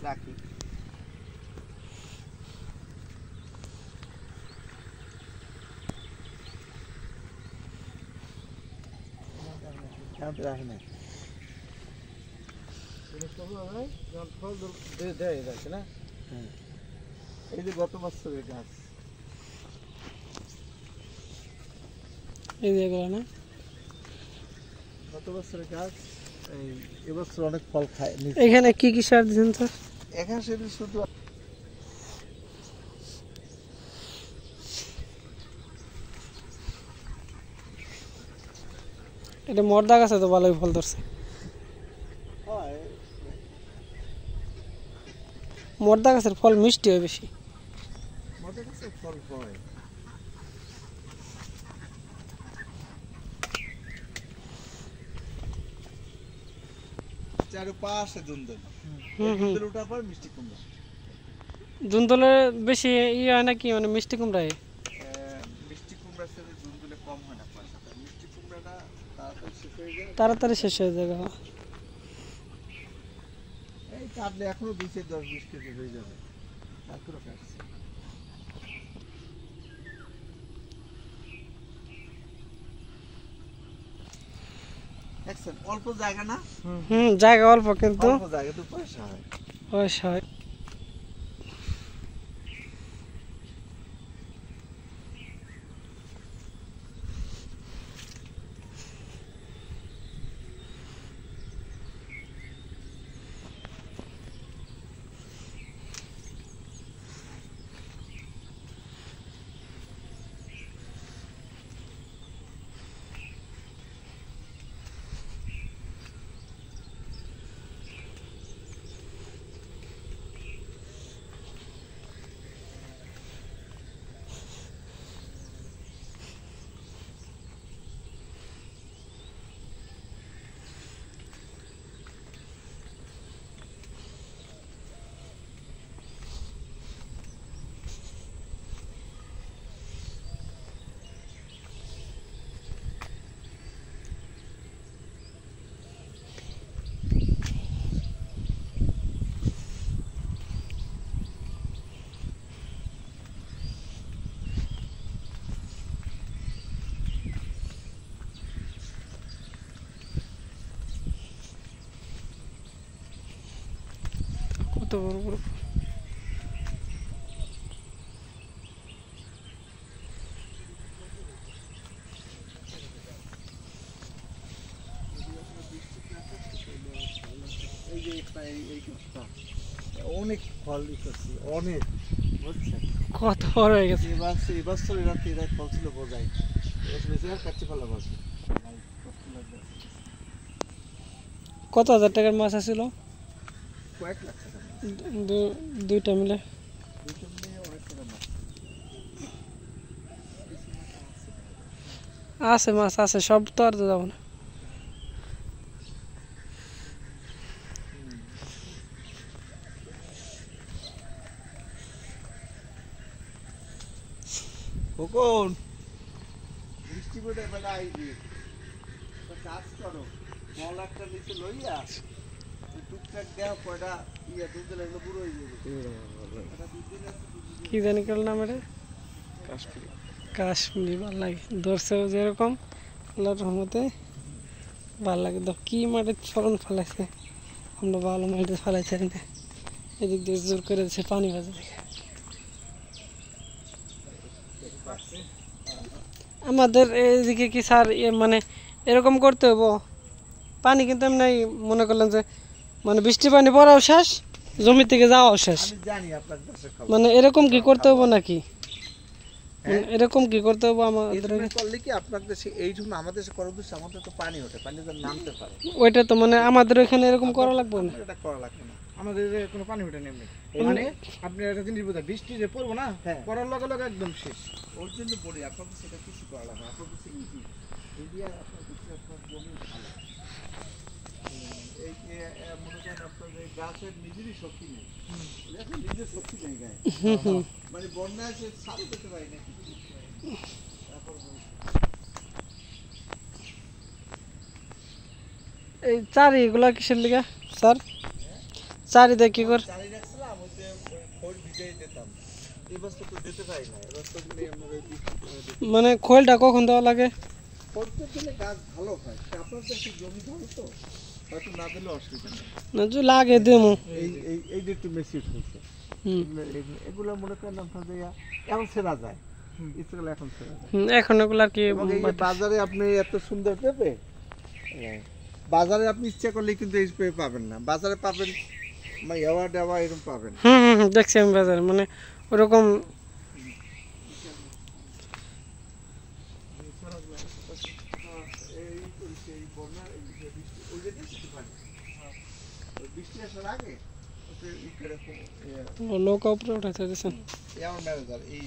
রাখি। রাখি না ফল দেয় যাচ্ছে না। হ্যাঁ, এই যে গত বছরের গাছ, এই যেগুলো না গত বছরের গাছ, এই এবছর অনেক ফল খায়। এখানে কি কি সার দিচ্ছেন স্যার? এখানে সেটা শুধু এটা মর্দা গাছে তো ভালোই ফল ধরছে। হয়, মর্দা গাছের ফল মিষ্টি হয় বেশি। মর্দা গাছের ফল হয়। চারপাশে দুন্দুল, দুন্দুল ওঠার পর মিষ্টি কুমড়া। দুন্দুলে বেশি ইয়ে হয় নাকি, মানে মিষ্টি কুমড়ায়? মিষ্টি কুমড়ার সাথে দুন্দুলে কম হয় না পয়সাটা। মিষ্টি কুমড়াটা তাড়াতাড়ি শেষ হয়ে যায়। তাড়াতাড়ি শেষ হয়ে যাবে। এই কাটলে এখনো 10-20 কেজি হয়ে যাবে। তারপরে কাটছে। দেখছেন অল্প জায়গা না? জায়গা অল্প কিন্তু অল্প জায়গা তো পয়সা হয়। পয়সা হয়। কত বড় বড় অনেক ফল দিতেছি, অনেক, বুঝছেন? কত বড় হয়ে গেছে। এবছর রাতে এরা ফল ছিল বোঝাই, কাটতে ফেলা বসে। কত হাজার টাকার মাছ আছিল? কয়েক লাখ টাকা। দুইটা মিলে অনেক টাকা মাছ আছে, মাছ আছে, সব তো আর যাবো না। কখন বৃষ্টি পড়ে বেলা আইবি, কাজ করো, মল একটা নিচে লইয়া টুকটাক দেওয়া কয়টা ইয়া দুধ লাগলে পুরো হয়ে যাবে। কি জানি কাল নাম এটা, কাশ্মীরি। কাশ্মীরি ভাল লাগে, ধরছেও যেরকম, আল্লাহর রহমতে ভাল লাগে। তো কি মাটির ফলন ফেলাইছে, আমরা ভালো মাটিতে ফেলাইছে না, এদিক দিয়ে জোর করে দিচ্ছে পানি বাজে দেখে। আমাদের এইদিকে কি স্যার মানে এরকম করতে হবো? পানি কিন্তু এমনি মনে করলেন যে মানে বৃষ্টি পানি পড়াও শেষ, জমি থেকে যাওয়াও শেষ, মানে এরকম কি করতে হবো নাকি? এরকম কি করতে হবে আমাদের? করলে কি আপনার দেশে এই জন্য আমাদের দেশে করা উচিত, আমাদের তো পানি ওঠে, পানি তো নামতে পারে, ওইটা তো মানে আমাদের এখানে এরকম করা লাগবে না, এটা করা লাগবে না। আমাদের কোনো পানি ওঠে নেই, মানে আপনি একটা জিনিস বোঝা, বৃষ্টি যে পড়বো না, পড়ার লগে লগে একদম শেষ। ওর জন্য বলি আপনাকে সেটা কিছু করা লাগবে, আপনার কিছু ইজি ইন্ডিয়া, আপনার কিছু আপনার জমি ভালো, এই যে মনে করেন আপনার এই গাছের নিজেরই শক্তি নেই, নিজের শক্তি নেই গায়ে, মানে বন্যায় সে সারও পেতে পারি না। এই চারি এগুলা কিসের লিগা স্যার? চারিদিকে কি করে চারি রাখছিলাম ওই যে খোল ভিজিয়ে দিতাম। এই বছর তো দিতে পারি না, এবার তো দিলে আমরা ওই মানে খোলটা কখন দেওয়া লাগে? করতে দিলে গাছ ভালো হয়। আপনার তো একটু জমি ভালো তো, হয়তো না দিলে অসুবিধা নেই। না যে লাগে দেবো। এই যে একটু মেসিউট হয়েছে, হুম এগুলো মনে করেন আপনার যে এখন ছেড়া যায়, ইচ্ছে করলে এখন ছেড়া যায়। এখন ওগুলো আর কি এবং এই যে বাজারে আপনি এত সুন্দর পেঁপে, বাজারে আপনি ইচ্ছা করলে কিন্তু এই পেঁপে পাবেন না, বাজারে পাবেন এওয়া দেওয়া এরকম পাবেন। দেখছি আমি বাজারে মানে ওরকম বৃষ্টি আসার আগে নৌকা উপরে উঠাতে দিয়েছেন। এই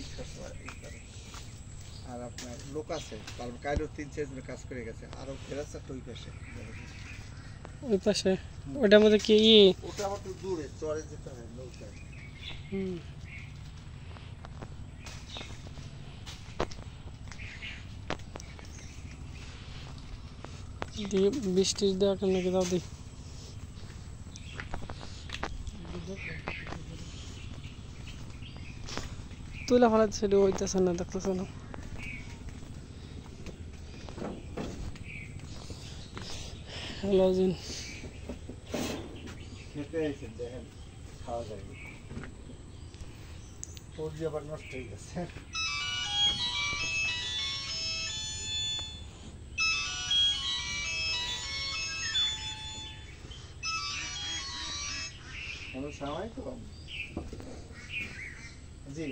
আর আপনার লোক আছে, কারণ কাইরো 3-4 জন কাজ করে গেছে, আরো ফেরাচ্ছে ওই পাশে, ওই পাশে ওটার মধ্যে কি ওটা আবার একটু দূরে চরে যেতে হয় নৌকায়। দিয়ে বৃষ্টির দেওয়া কেন নাকি দাও দিই তুলে ফেলাতে সেটা হইতেছে না, দেখতেছে না। হ্যালো জিন খেতে এসেছেন, দেখেন খাওয়া যায় সবজি আবার নষ্ট হয়ে গেছে। সময় তো জি